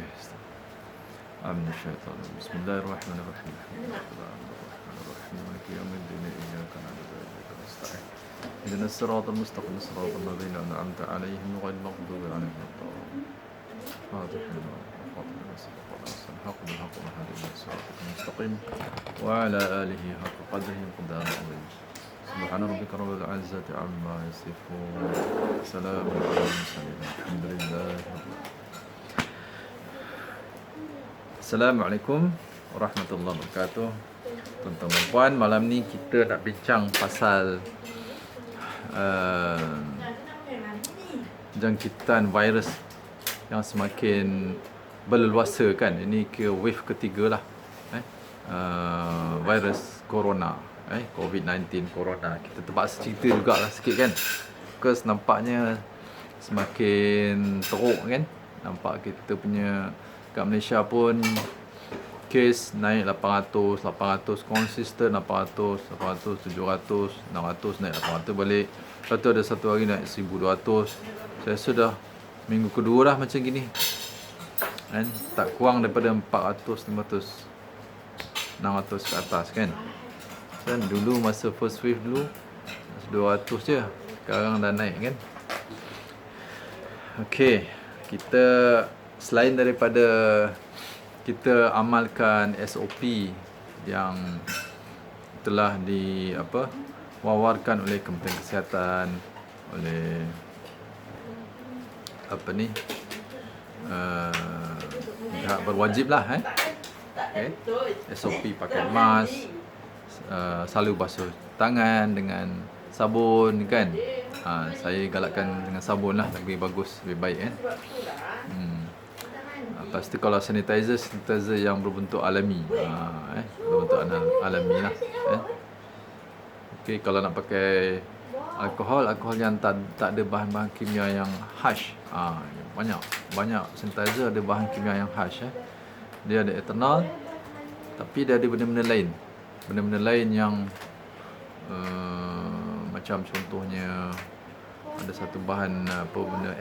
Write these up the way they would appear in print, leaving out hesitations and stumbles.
Okey. Amin syaitan. Bismillahirrahmanirrahim. Alhamdulillahirrahmanirrahim. Maliki yaumiddin. Iyyaka na'budu wa iyyaka nasta'in. Ihdinas siratal mustaqim. Siratal ladzina an'amta 'alaihim ghairil maghdubi 'alaihim waladdallin. الحق بالحق والهدي إلى صراط المستقيم وعلى آله حق قدره وقدره العظيم سبحان ربك رب العزة عما يصفون سلام على المرسلين الحمد لله رب العالمين. Assalamualaikum warahmatullahi wabarakatuh. Tuan-tuan dan puan, malam ni kita nak bincang pasal jangkitan virus yang semakin berleluasa kan. Ini ke wave ketiga lah, virus corona, COVID-19 corona. Kita terpaksa cerita jugalah sikit kan, because nampaknya semakin teruk kan. Nampak kita punya kat Malaysia pun kes naik 800 konsisten, 800, 700, 600, naik 800 balik. Lepas tu ada satu hari naik 1200. Saya sudah minggu kedua dah macam gini kan, tak kurang daripada 400, 500, 600 ke atas kan. Dan dulu masa first wave dulu 200 je, sekarang dah naik kan. Okey, kita selain daripada kita amalkan SOP yang telah wawarkan oleh Kementerian Kesihatan, oleh pihak berwajib lah SOP pakai mask, selalu basuh tangan dengan sabun kan. Saya galakkan dengan sabun lah, lebih bagus, lebih baik kan. Lepas tu kalau sanitizer yang berbentuk alami, berbentuk alami lah. Okey, kalau nak pakai alkohol yang tak ada bahan-bahan kimia yang harsh. Banyak sanitizer ada bahan kimia yang harsh. Dia ada ethanol, tapi dia ada benda-benda lain. Benda-benda lain yang macam contohnya ada satu bahan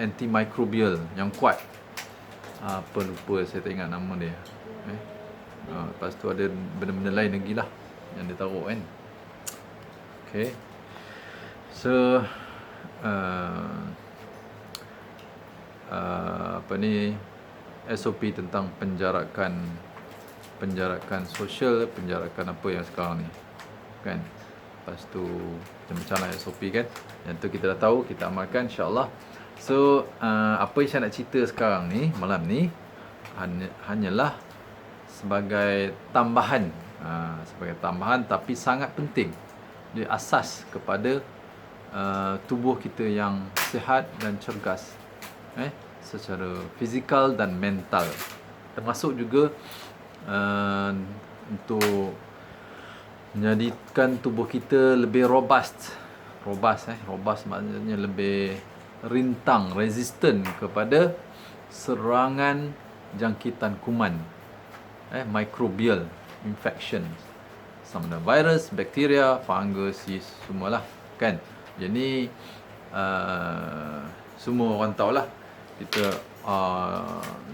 antimicrobial yang kuat. Lupa saya tak ingat nama dia. Lepas tu ada benda-benda lain lagi lah yang dia taruh kan. Okay. So SOP tentang penjarakan sosial, penjarakan apa yang sekarang ni kan. Lepas tu macam-macam lah SOP kan. Yang tu kita dah tahu, kita amalkan insya-Allah. So apa yang saya nak cerita sekarang ni, malam ni, hanyalah sebagai tambahan, tapi sangat penting. Dia asas kepada tubuh kita yang sihat dan cergas, secara fizikal dan mental. Termasuk juga untuk menjadikan tubuh kita lebih robust. Robust maknanya lebih rintang, resisten kepada serangan jangkitan kuman, microbial infection, sama ada virus, bakteria, fungus, yeast, semualah kan. Jadi semua orang tahulah kita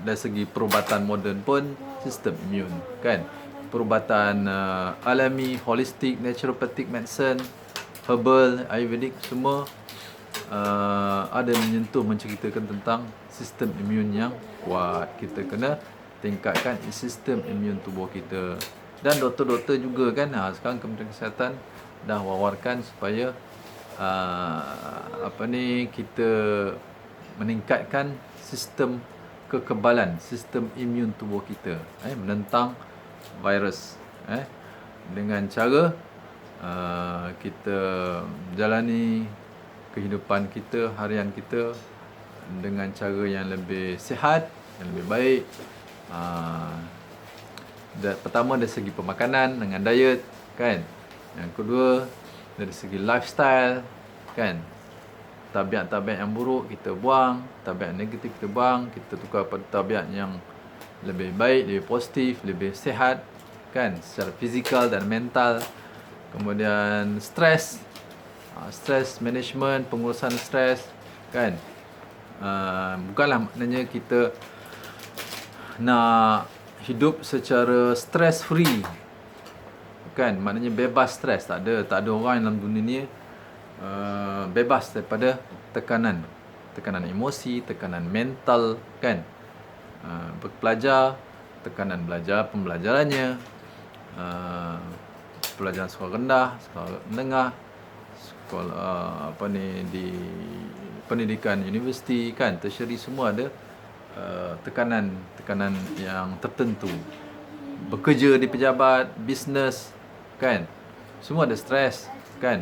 dari segi perubatan moden pun sistem imun kan. Perubatan alami, holistic, naturopathic medicine, herbal, ayurvedic, semua ada menceritakan tentang sistem imun yang kuat. Kita kena tingkatkan sistem imun tubuh kita. Dan doktor-doktor juga kan, sekarang Kementerian Kesihatan dah wawarkan supaya kita meningkatkan sistem kekebalan, sistem imun tubuh kita menentang virus dengan cara kita jalani kehidupan kita, harian kita dengan cara yang lebih sihat, yang lebih baik. Pertama dari segi pemakanan dengan diet kan. Yang kedua dari segi lifestyle kan. Tabiat-tabiat yang buruk kita buang, tabiat negatif kita buang, kita tukar pada tabiat yang lebih baik, lebih positif, lebih sihat kan, secara fizikal dan mental. Kemudian stress management, pengurusan stres kan. Bukanlah maknanya kita nak hidup secara stress free, kan, maknanya bebas stres. Tak ada orang dalam dunia ni bebas daripada tekanan emosi, tekanan mental, kan. Pelajar, tekanan belajar pembelajarannya, pelajaran sekolah rendah, sekolah menengah, sekolah di pendidikan universiti, kan, tertiary, semua ada tekanan yang tertentu. Bekerja di pejabat, bisnes, kan, semua ada stres, kan.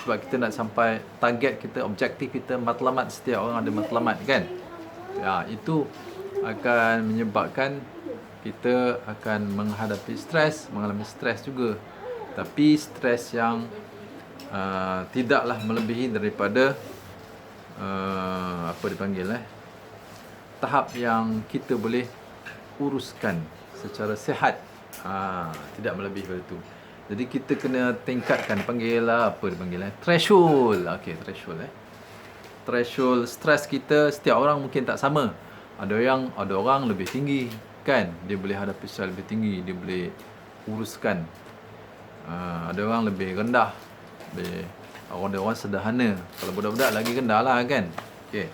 Sebab kita nak sampai target kita, objektif kita, matlamat, setiap orang ada matlamat, kan. Ya, itu akan menyebabkan kita akan menghadapi stres, mengalami stres juga. Tapi stres yang tidaklah melebihi daripada tahap yang kita boleh uruskan secara sihat. Tidak melebihi itu. Jadi kita kena tingkatkan, threshold. Okey, threshold. Threshold stres kita setiap orang mungkin tak sama. Ada orang lebih tinggi, kan, dia boleh hadapi stres lebih tinggi, dia boleh uruskan. Ada orang lebih rendah, ada orang sederhana. Kalau budak-budak lagi rendah lah, kan. Okey.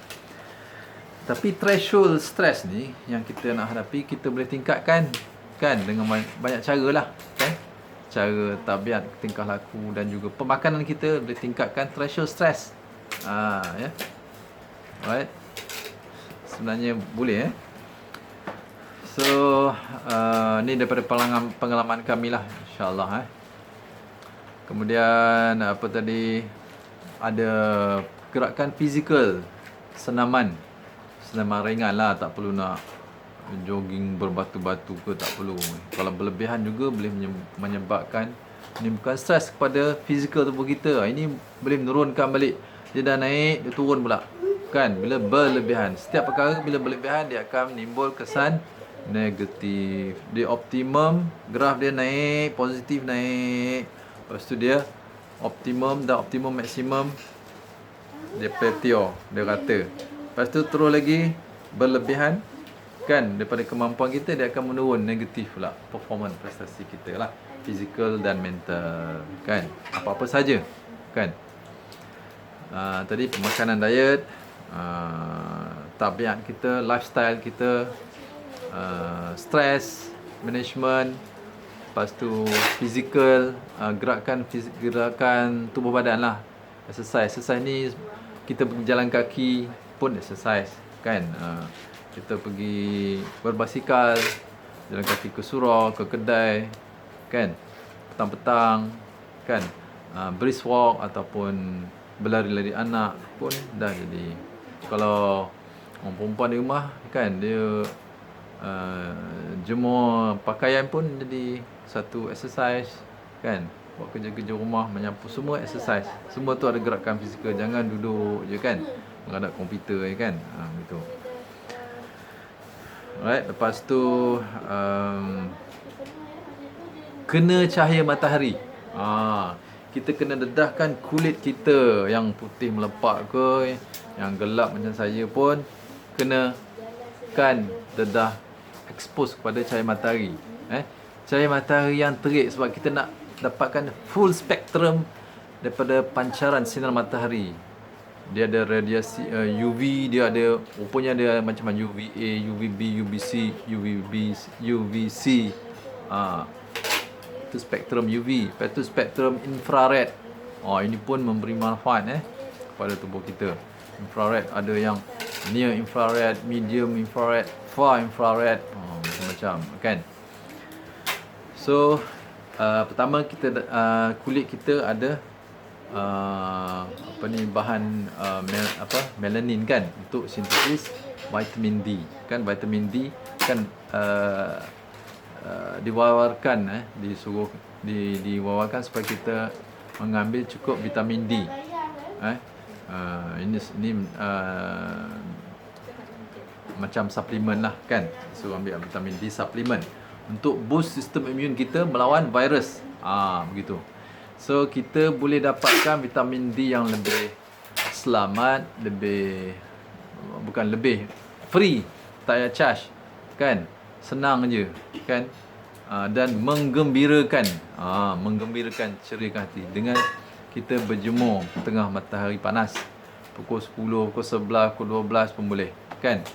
Tapi threshold stres ni yang kita nak hadapi, kita boleh tingkatkan, kan, dengan banyak cara lah, kan. Cara tabiat, tingkah laku dan juga pemakanan kita boleh tingkatkan threshold stres. Ya. Alright. Sebenarnya boleh, So, ni daripada pengalaman kami lah, insyaAllah. Kemudian ada gerakan fizikal, senaman ringan lah, tak perlu nak jogging berbatu-batu ke, tak perlu. Kalau berlebihan juga boleh menimbulkan stres kepada fizikal tubuh kita. Ini boleh menurunkan balik. Dia dah naik, dia turun pula, kan, bila berlebihan. Setiap perkara bila berlebihan, dia akan menimbul kesan negatif. Dia optimum, graf dia naik, positif naik. Lepas tu dia optimum dan optimum maksimum, dia plateau, dia rata. Lepas tu terus lagi berlebihan, kan, daripada kemampuan kita, dia akan menurun negatif pula performance prestasi kita lah, fizikal dan mental, kan, apa-apa saja, kan. Tadi pemakanan, diet, tabiat kita, lifestyle kita, stress management, lepas tu fizikal, gerakan tubuh badan lah, exercise ni kita pergi jalan kaki pun exercise, kan. Kita pergi berbasikal, jalan kaki ke surau, ke kedai, kan, petang-petang, kan, brisk walk ataupun berlari-lari anak pun dah jadi. Kalau orang perempuan di rumah, kan, dia jemur pakaian pun jadi satu exercise, kan. Buat kerja-kerja rumah, menyapu, semua exercise. Semua tu ada gerakan fizikal. Jangan duduk je, kan, menghadap komputer, kan. Gitu. Alright, lepas tu kena cahaya matahari. Kita kena dedahkan kulit kita, yang putih melepak ke, yang gelap macam saya pun kena, kan, dedah expose kepada cahaya matahari. Cahaya matahari yang terik, sebab kita nak dapatkan full spectrum daripada pancaran sinar matahari. Dia ada radiasi UV, dia ada, rupanya ada macam-macam, UVA, UVB, UVC, UVC. Itu spektrum UV. Lepas tu spektrum infrared. Ini pun memberi manfaat kepada tubuh kita. Infrared ada yang near infrared, medium infrared, far infrared, macam-macam, kan. So, pertama kita kulit kita ada bahan melanin, kan, untuk sintesis vitamin D, kan. Vitamin D kan diwawarkan supaya kita mengambil cukup vitamin D. Ini macam suplemen lah, kan. So ambil vitamin D suplemen untuk boost sistem imun kita melawan virus. Begitu. So kita boleh dapatkan vitamin D yang lebih selamat, lebih free, tak payah charge, kan. senang je kan. Dan menggembirakan, ceriakan hati dengan kita berjemur tengah matahari panas pukul 10, pukul 11, pukul 12 pun boleh kan.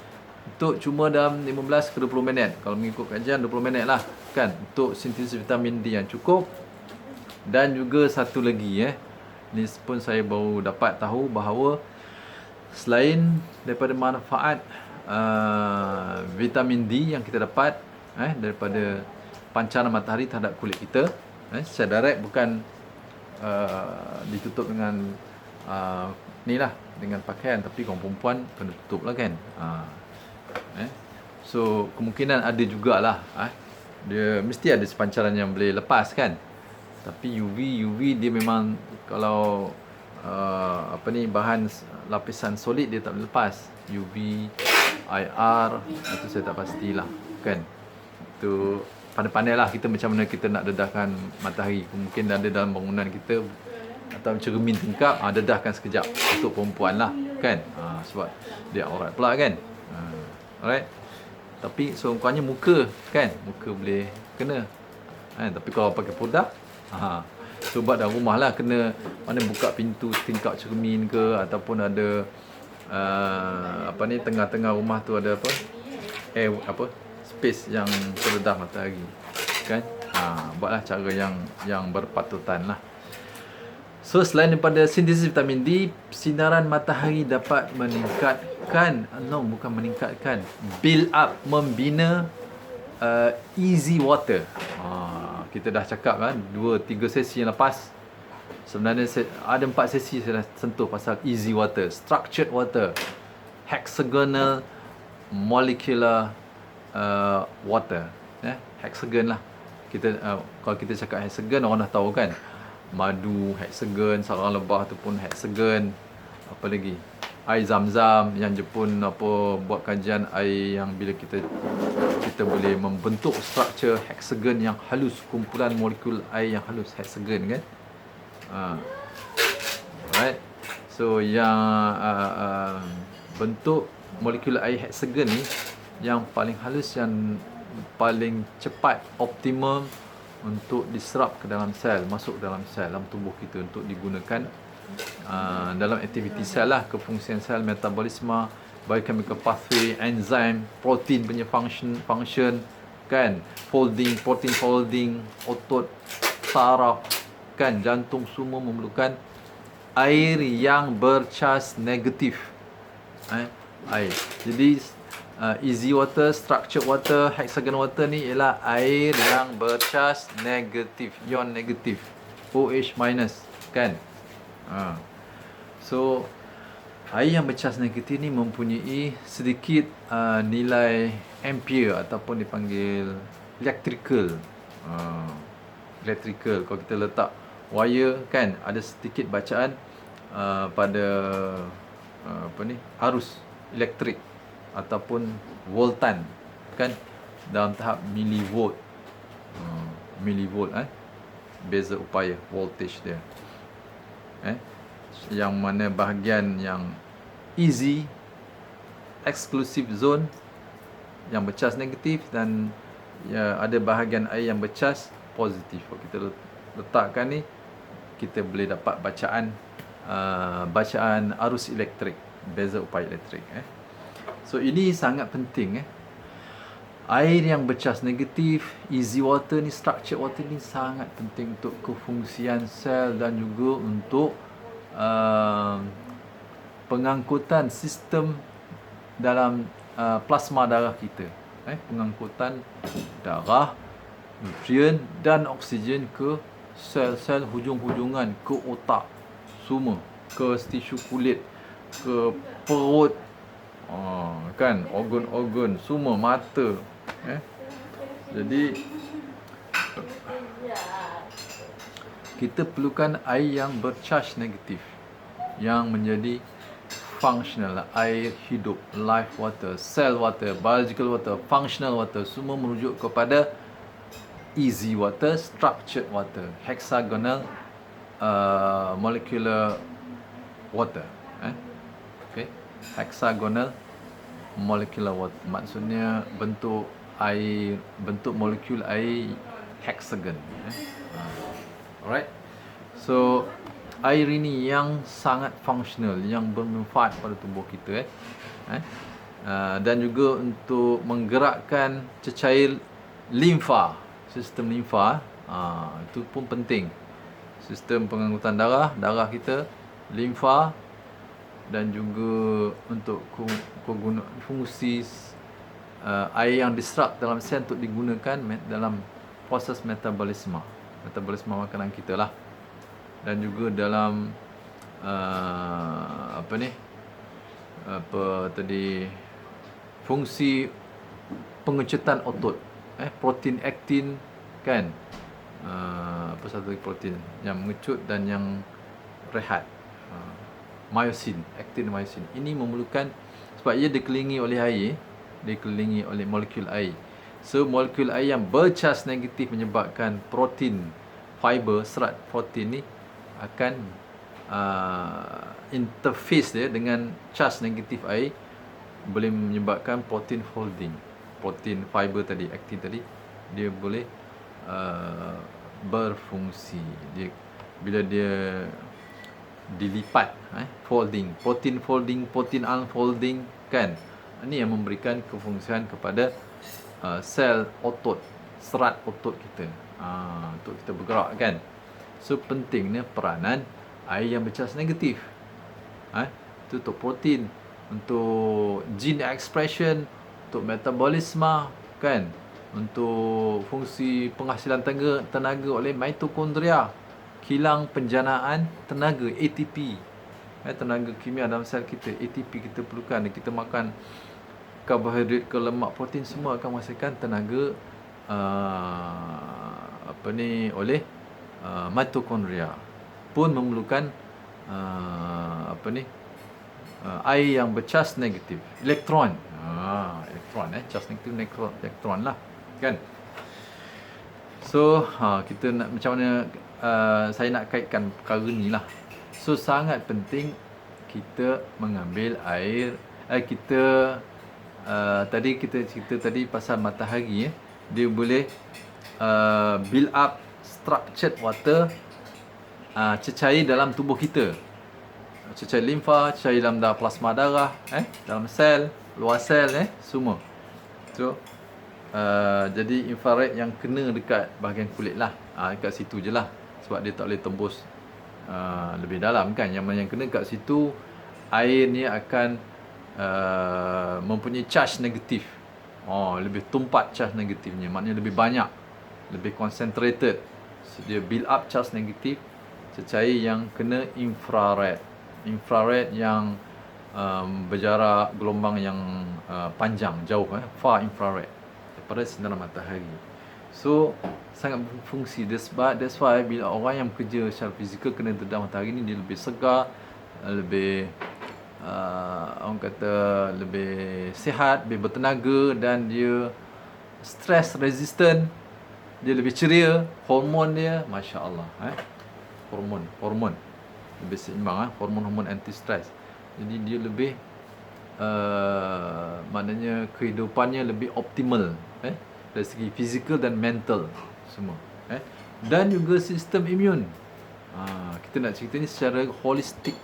Untuk cuma dalam 15 ke 20 minit, kalau mengikut kajian 20 minit lah kan, untuk sintesis vitamin D yang cukup. Dan juga satu lagi ni pun saya baru dapat tahu bahawa selain daripada manfaat vitamin D yang kita dapat daripada pancaran matahari terhadap kulit kita, secara direct, bukan ditutup dengan ni lah, dengan pakaian, tapi kaum perempuan kena tutup lah kan. So kemungkinan ada jugalah dia mesti ada pancaran yang boleh lepas kan. Tapi UV dia memang kalau bahan lapisan solid dia tak boleh lepas. UV, IR itu saya tak pastilah kan. Itu pandai-pandai lah kita macam mana kita nak dedahkan matahari. Mungkin ada dalam bangunan kita atau cermin tingkap, dedahkan sekejap untuk perempuan lah kan. Sebab dia aurat pula kan. Alright. Tapi sekurang-kurangnya muka kan, muka boleh kena tapi kalau pakai produk cuba dalam rumah lah, kena mana buka pintu tingkap cermin ke, ataupun ada tengah-tengah rumah tu ada space yang terdedah matahari kan. Buatlah cara yang berpatutan lah. So selain daripada sintesis vitamin D, sinaran matahari dapat meningkatkan, build up, membina easy water. Kita dah cakap kan 2-3 sesi yang lepas. Sebenarnya ada 4 sesi saya dah sentuh pasal easy water, structured water, hexagonal molecular water. Hexagon lah. Kalau kita cakap hexagon, orang dah tahu kan. Madu hexagon, sarang lebah tu pun hexagon. Apa lagi? Air zam-zam yang Jepun buat kajian air yang bila kita boleh membentuk struktur hexagon yang halus, kumpulan molekul air yang halus, hexagon kan. Alright. So yang bentuk molekul air hexagon ni yang paling halus, yang paling cepat, optimum untuk diserap ke dalam sel, masuk dalam sel, dalam tubuh kita untuk digunakan dalam aktiviti sel lah, kefungsian sel, metabolisme, biochemical pathway, enzim, protein punya function kan, protein folding, otot, saraf kan, jantung, semua memerlukan air yang bercas negatif. Air. Jadi easy water, structured water, hexagon water ni ialah air yang bercas negatif, ion negatif, OH minus kan. So air yang bercas negatif ni mempunyai sedikit nilai ampere ataupun dipanggil electrical. Kalau kita letak wire kan, ada sedikit bacaan pada arus elektrik ataupun voltan kan, dalam tahap milivolt. Beza upaya voltage dia. Yang mana bahagian yang easy, exclusive zone yang bercas negatif, dan ada bahagian air yang bercas positif. Kalau kita letakkan ni, kita boleh dapat bacaan arus elektrik, beza upaya elektrik. So ini sangat penting. Air yang bercas negatif, easy water ni, structured water ni sangat penting untuk kefungsian sel dan juga untuk pengangkutan sistem dalam plasma darah kita. Pengangkutan darah, nutrien dan oksigen ke sel-sel hujung-hujungan, ke otak semua, ke tisu kulit, ke perut, kan, organ-organ semua, mata. Jadi kita perlukan air yang bercas negatif, yang menjadi functional, air hidup, life water, cell water, biological water, functional water, semua merujuk kepada easy water, structured water, hexagonal molecular water. Hexagonal molecular water maksudnya bentuk air, bentuk molekul air hexagon. Alright. So air ini yang sangat fungsional, yang bermanfaat pada tubuh kita. Dan juga untuk menggerakkan cecair limfa, sistem limfa. Itu pun penting. Sistem pengangkutan darah kita, limfa, dan juga untuk fungsi air yang disrupt dalam sel untuk digunakan dalam proses metabolisme makanan kita lah. Dan juga dalam fungsi pengecutan otot, protein aktin kan, apa satu lagi protein yang mengecut dan yang rehat, myosin, aktin myosin. Ini memerlukan, sebab ia dikelilingi oleh air, dikelilingi oleh molekul air. So molekul air yang bercas negatif menyebabkan protein, fiber, serat protein ni akan interface dia dengan charge negatif air, boleh menyebabkan protein folding. Protein, fiber tadi, aktin tadi, dia boleh berfungsi. Bila dia dilipat, folding, protein folding, protein unfolding kan. Ini yang memberikan kefungsian kepada sel otot, serat otot kita, untuk kita bergerak kan. So pentingnya peranan air yang bercas negatif. Itu untuk protein, untuk gene expression, untuk metabolisme kan, untuk fungsi penghasilan tenaga oleh mitokondria, kilang penjanaan tenaga, ATP, tenaga kimia dalam sel kita. ATP kita perlukan. Kita makan karbohidrat ke lemak, protein, semua akan menghasilkan tenaga oleh mitokondria. Pun memerlukan air yang bercas negatif, elektron. Elektron, cas negatif, elektron lah kan. So kita nak macam mana, saya nak kaitkan perkara ni lah. So sangat penting kita mengambil air. Tadi kita cerita tadi pasal matahari, dia boleh build up structured water, cecair dalam tubuh kita, cecair limfa, cecair dalam plasma darah, dalam sel, luar sel, semua. So jadi infrared yang kena dekat bahagian kulit lah, dekat situ je lah, sebab dia tak boleh tembus lebih dalam kan. Yang kena kat situ, air ni akan mempunyai charge negatif. Lebih tumpat charge negatifnya, maknanya lebih banyak, lebih concentrated. So, dia build up charge negatif, cecair yang kena infrared yang berjarak gelombang yang panjang, jauh, far infrared, daripada sinar matahari. So sangat berfungsi. That's why bila orang yang bekerja secara fizikal kena terdedah matahari ni, dia lebih segar, lebih orang kata lebih sihat, lebih bertenaga, dan dia stress resistant, dia lebih ceria. Hormon dia, Masya Allah, hormon lebih seimbang, hormon anti stress. Jadi dia lebih maknanya kehidupannya lebih optimal, dari segi fizikal dan mental semua, dan juga sistem imun. Kita nak cerita ni secara holistik.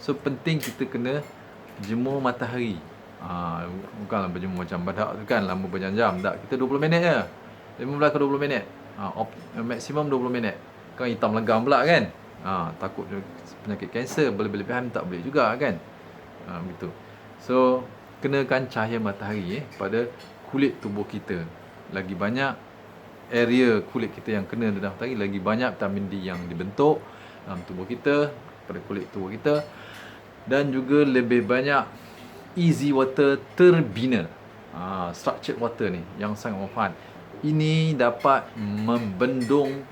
So penting kita kena jemur matahari. Bukanlah berjemur macam badak tu kan, lama berjam-jam. Tak, kita 20 minit je, 15 ke 20 minit, maksimum 20 minit. Kan hitam legam pula kan. Takut penyakit kanser, berlebihan tak boleh juga kan. Begitu. So kenakan cahaya matahari pada kulit tubuh kita. Lagi banyak area kulit kita yang kena dedah matahari, lagi banyak vitamin D yang dibentuk dalam tubuh kita, pada kulit tubuh kita. Dan juga lebih banyak easy water terbina, structured water ni yang sangat manfaat. Ini dapat membendung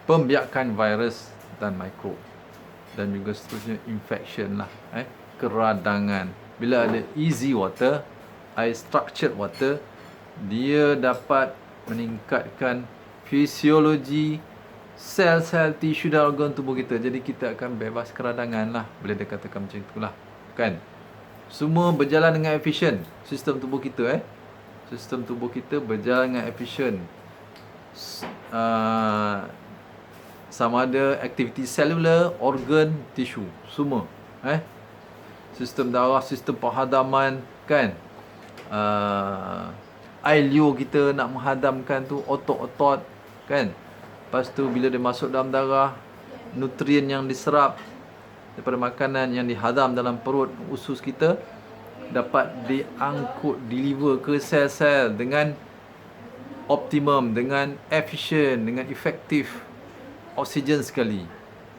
pembiakan virus dan mikrob, dan juga seterusnya infection lah, keradangan. Bila ada easy water, air structured water, dia dapat meningkatkan fisiologi sel-sel, tisu dan organ tubuh kita. Jadi kita akan bebas keradangan lah, boleh dikatakan macam itulah kan. semua berjalan dengan efisien. Sistem tubuh kita sistem tubuh kita berjalan dengan efisien. Sama ada aktiviti selular, organ, tisu, semua. Sistem darah, sistem penghadaman, kan. Air liur kita nak menghadamkan tu, otot-otot, kan. Lepas tu bila dia masuk dalam darah, nutrien yang diserap daripada makanan yang dihadam dalam perut usus kita dapat diangkut, deliver ke sel-sel dengan optimum, dengan efisien, dengan efektif, oksigen sekali,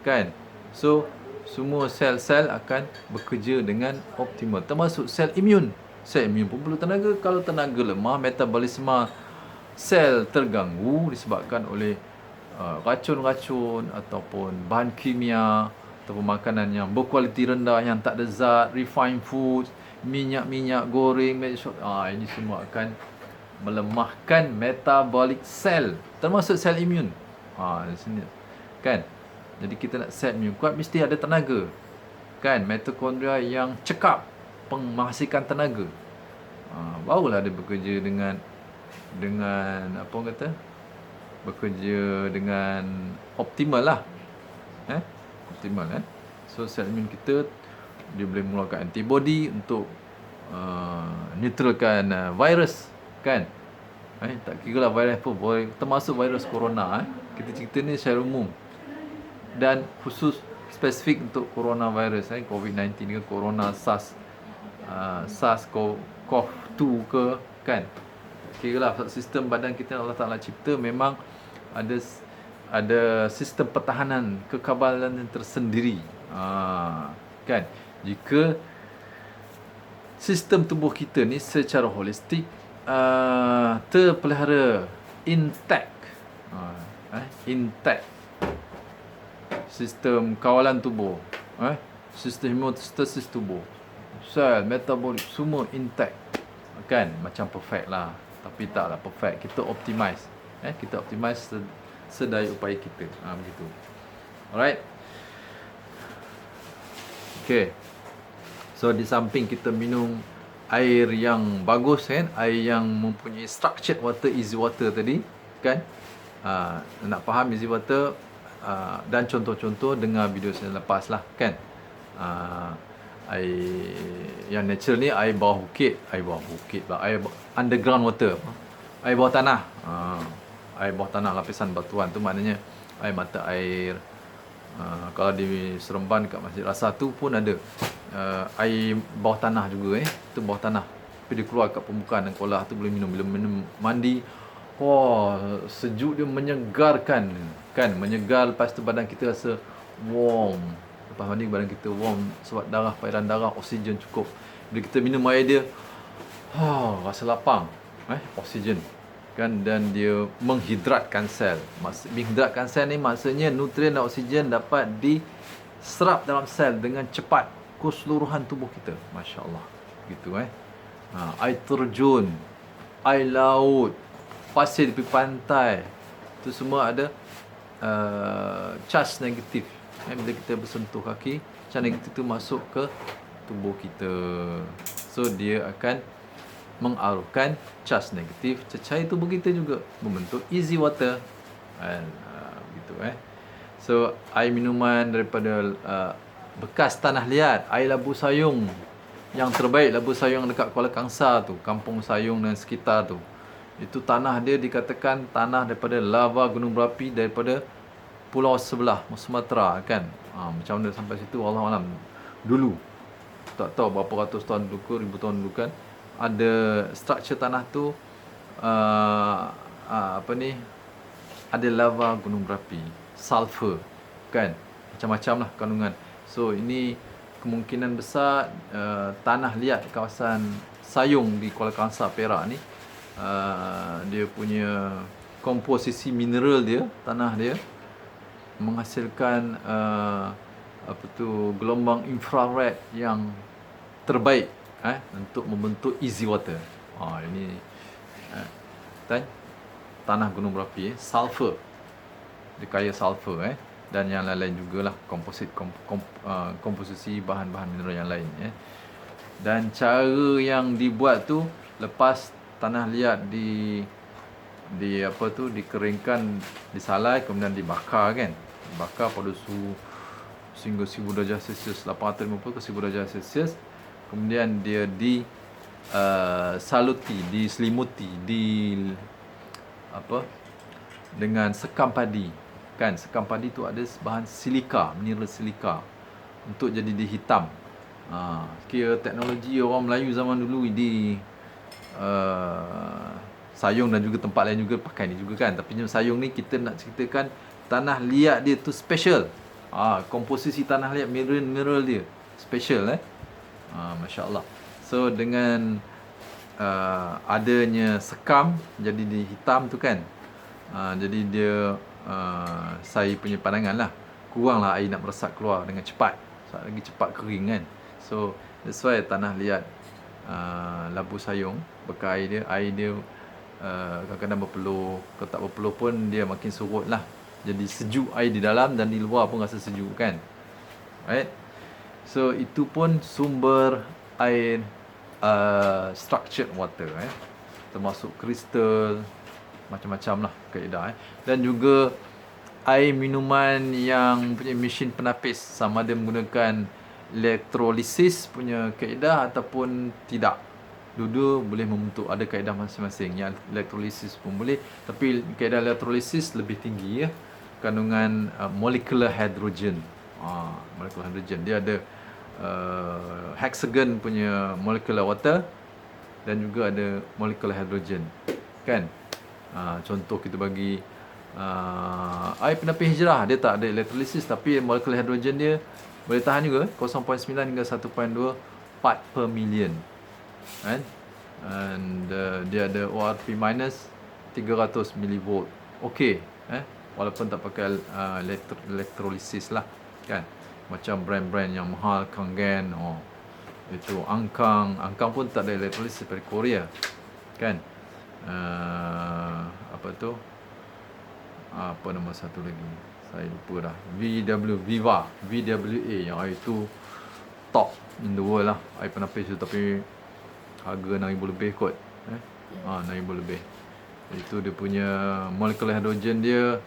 kan. So semua sel-sel akan bekerja dengan optimal, termasuk sel imun. Sel imun pun perlu tenaga. Kalau tenaga lemah, metabolisme sel terganggu disebabkan oleh racun-racun ataupun bahan kimia ataupun makanan yang berkualiti rendah, yang tak ada zat, refined food, minyak-minyak goreng, ini semua akan melemahkan metabolic cell, termasuk sel imun. Di sini, kan. Jadi kita nak sel imun kuat, mesti ada tenaga, kan. Mitokondria yang cekap, menghasilkan tenaga, barulah dia bekerja dengan apa orang kata, bekerja dengan optimal lah. Optimal. So sel imun kita, dia boleh mengeluarkan antibody untuk neutralkan virus, kan. Tak kira lah virus apa, boleh termasuk virus corona. Kita cerita ni secara umum dan khusus spesifik untuk coronavirus, COVID-19 ke, corona SARS-CoV-2 ke, kan. Kira lah sistem badan kita Allah Ta'ala cipta memang ada sistem pertahanan kekebalan yang tersendiri, kan. Jika sistem tubuh kita ni secara holistik terpelihara, intact, sistem kawalan tubuh, sistem homeostasis tubuh, sel, metabolik, semua intact, kan. Macam perfect lah, tapi taklah perfect. Kita optimize, kita optimize sedaya upaya kita, begitu. Alright. Okay. So di samping kita minum air yang bagus, kan, air yang mempunyai structured water, easy water tadi, kan. Nak faham easy water dan contoh-contoh, dengar video saya lepas lah, kan. Air yang natural ni air bawah bukit pula, air underground water, air bawah tanah. Air bawah tanah, lapisan batuan tu maknanya air mata air. Kalau di Seremban kat Masjid Rasa tu pun ada air bawah tanah juga, tu bawah tanah, tapi dia keluar kat permukaan dan kolah tu boleh minum. Bila minum, mandi, sejuk dia, menyegarkan, kan, menyegar. Lepas tu badan kita rasa warm. Lepas mandi badan kita warm sebab darah, pairan darah, oksigen cukup. Bila kita minum air dia, rasa lapang, oksigen, kan, dan dia menghidratkan sel. Menghidratkan sel ni maksudnya nutrien dan oksigen dapat diserap dalam sel dengan cepat ke seluruhan tubuh kita. Masya Allah, gitu. Air terjun, air laut, pasir di pantai, itu semua ada charge negatif. Bila kita bersentuh kaki, charge negatif itu masuk ke tubuh kita. So dia akan mengaruhkan charge negatif, cecair tubuh kita juga, membentuk easy water, gitu. So air minuman daripada bekas tanah liat, air Labu Sayung yang terbaik, Labu Sayung dekat Kuala Kangsar tu, Kampung Sayung dan sekitar tu, itu tanah dia dikatakan tanah daripada lava gunung berapi daripada pulau sebelah Sumatera, kan. Macam mana sampai situ Allah Alam. Dulu tak tahu berapa ratus tahun dulu ke, ribu tahun dulu, kan, ada struktur tanah tu ada lava gunung berapi, sulfur, kan, macam-macam lah kandungan. So ini kemungkinan besar tanah liat kawasan Sayung di Kuala Kangsar, Perak ni, dia punya komposisi mineral dia, tanah dia menghasilkan gelombang infrared yang terbaik untuk membentuk easy water. Ini tanah gunung berapi, sulfur, dia kaya sulfur, dan yang lain-lain jugalah, komposisi bahan-bahan mineral yang lain, Dan cara yang dibuat tu, lepas tanah liat dikeringkan, disalai, kemudian dibakar kan. Dibakar pada suhu sehingga 1000 darjah Celsius, 850 ke 1000 darjah Celsius. Kemudian dia saluti, diselimuti dengan sekam padi. Kan sekam padi tu ada bahan silika, mineral silika untuk jadi dia hitam. Kira teknologi orang Melayu zaman dulu sayung dan juga tempat lain juga pakai ni juga kan. Tapi sayung ni kita nak ceritakan tanah liat dia tu special. Komposisi tanah liat, mineral dia special Masya Allah. So dengan adanya sekam, jadi dia hitam tu kan. Jadi dia saya punya pandangan lah, kuranglah air nak meresap keluar dengan cepat, lagi cepat kering kan. So that's why tanah liat Labu Sayong bekas air dia kadang-kadang berpeluh. Kalau tak berpeluh pun dia makin surut lah. Jadi sejuk air di dalam dan di luar pun rasa sejuk kan. Right. So itu pun sumber air structured water termasuk kristal, macam-macam lah kaedah Dan juga air minuman yang punya mesin penapis, sama ada menggunakan elektrolisis punya kaedah ataupun tidak. Dua-dua boleh membentuk, ada kaedah masing-masing. Yang elektrolisis pun boleh, tapi kaedah elektrolisis lebih tinggi kandungan molecular hydrogen. Molecular hydrogen dia ada hexagon punya molecular water dan juga ada molecular hydrogen kan. Contoh kita bagi air penapis hijrah, dia tak ada elektrolisis tapi molecular hydrogen dia boleh tahan juga 0.9 hingga 1.2 part per million kan. And dia ada ORP minus 300 mV. Okey walaupun tak pakai elektrolisis lah kan. Macam brand-brand yang mahal, Kangen, itu Angkang pun tak ada elektrolisis dari Korea kan. Apa nama satu lagi saya lupa dah, VWA yang itu top in the world lah air penapis tu, tapi harga 6,000 lebih kot 6,000 lebih. Itu dia punya molecular hydrogen dia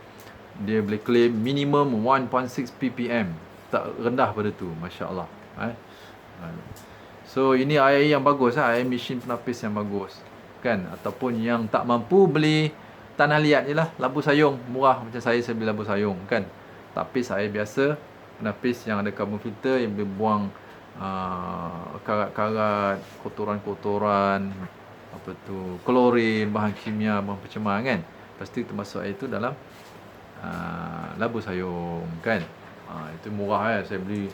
boleh claim minimum 1.6 ppm, tak rendah pada tu. Masya Allah So ini air yang bagus air mesin penapis yang bagus kan. Ataupun yang tak mampu beli tanah liat je lah, Labu Sayong murah. Macam saya beli Labu Sayong kan, tapis air biasa, penapis yang ada carbon filter yang boleh buang karat-karat, kotoran-kotoran, klorin, bahan kimia, bahan pencemar kan. Pasti termasuk air itu dalam Labu Sayong kan. Itu murah saya beli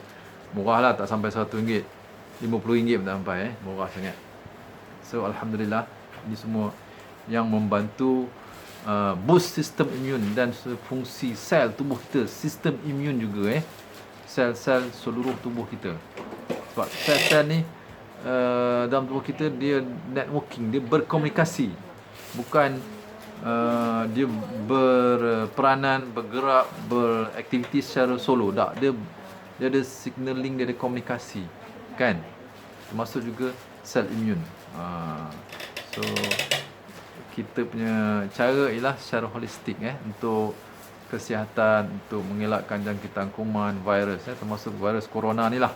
murah lah, tak sampai RM100, RM50 pun tak sampai murah sangat. So Alhamdulillah, ini semua yang membantu boost sistem imun dan fungsi sel tubuh kita, sistem imun juga sel-sel seluruh tubuh kita. Sebab sel-sel ni dalam tubuh kita dia networking, dia berkomunikasi, bukan dia berperanan, bergerak, beraktiviti secara solo. Tak, dia ada signaling, dia ada komunikasi kan. Termasuk juga sel imun. So kita punya cara ialah secara holistik untuk kesihatan, untuk mengelakkan jangkitan kuman, virus termasuk virus corona ni lah.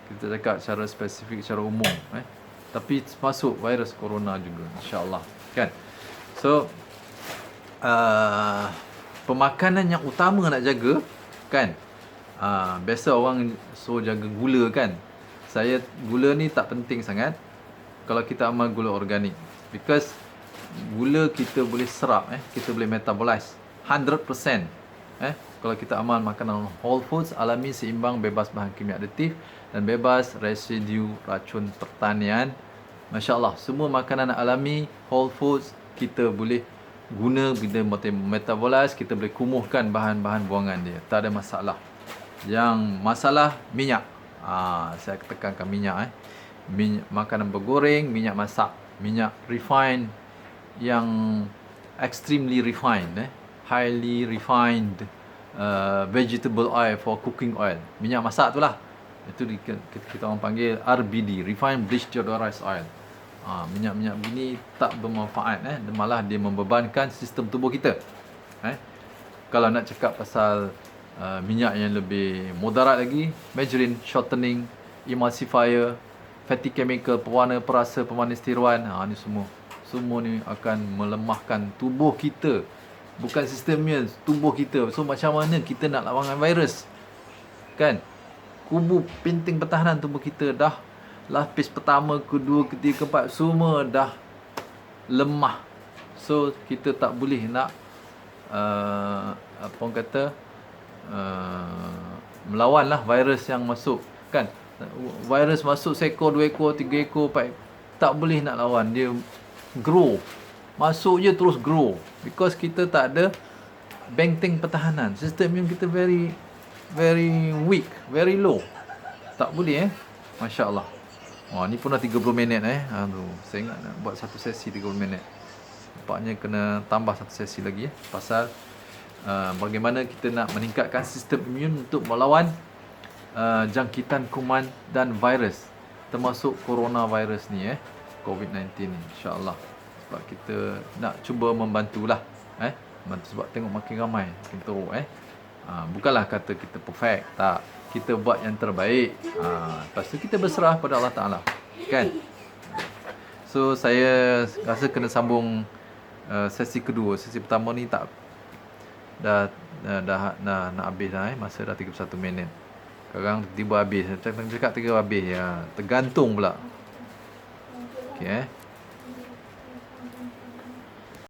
Kita cakap secara spesifik, secara umum tapi masuk virus corona juga, insya-Allah kan. So pemakanan yang utama nak jaga kan. Biasa orang suruh jaga gula kan. Gula ni tak penting sangat kalau kita amal gula organik, because gula kita boleh serap kita boleh metabolize 100% kalau kita amal makanan whole foods, alami, seimbang, bebas bahan kimia aditif dan bebas residu racun pertanian. Masya Allah, semua makanan alami whole foods kita boleh guna, bila metabolize kita boleh kumuhkan bahan-bahan buangan dia, tak ada masalah. Yang masalah minyak, saya tekankan minyak makanan bergoreng, minyak masak, minyak refined, yang extremely refined highly refined vegetable oil for cooking oil, minyak masak tu lah Itu kita orang panggil RBD, Refined Bleached Deodorized Oil. Minyak-minyak begini tak bermanfaat, malah dia membebankan sistem tubuh kita. Kalau nak cakap pasal minyak yang lebih mudarat lagi, margarine, shortening, emulsifier, fatty chemical, pewarna, perasa, pemanis tiruan, ni semua ni akan melemahkan tubuh kita, bukan sistemnya, tubuh kita. So macam mana kita nak lawan virus, kan? Kubu penting pertahanan tubuh kita dah, lapis pertama, kedua, ketiga, keempat semua dah lemah. So kita tak boleh nak apa orang kata, melawan lah virus yang masuk, kan? Virus masuk seekor, 2 ekor, 3 ekor, 4, tak boleh nak lawan. Dia grow, masuk je terus grow, because kita tak ada benteng pertahanan. Sistem imun kita very weak, very low. Tak boleh Masya Allah. Ni pun dah 30 minit Aduh, saya ingat nak buat satu sesi 30 minit. Nampaknya kena tambah satu sesi lagi pasal bagaimana kita nak meningkatkan sistem imun untuk melawan jangkitan kuman dan virus, termasuk coronavirus ni COVID-19 ni, insya-Allah. Sebab kita nak cuba membantulah bantu, sebab tengok makin ramai, makin teruk bukanlah kata kita perfect, tak, kita buat yang terbaik. Lepas tu kita berserah pada Allah Ta'ala, kan? So saya rasa kena sambung sesi kedua. Sesi pertama ni tak dah nak habis dah masa dah 31 minit. Sekarang tiba habis. Cakap tiba habis, tergantung pula. Okey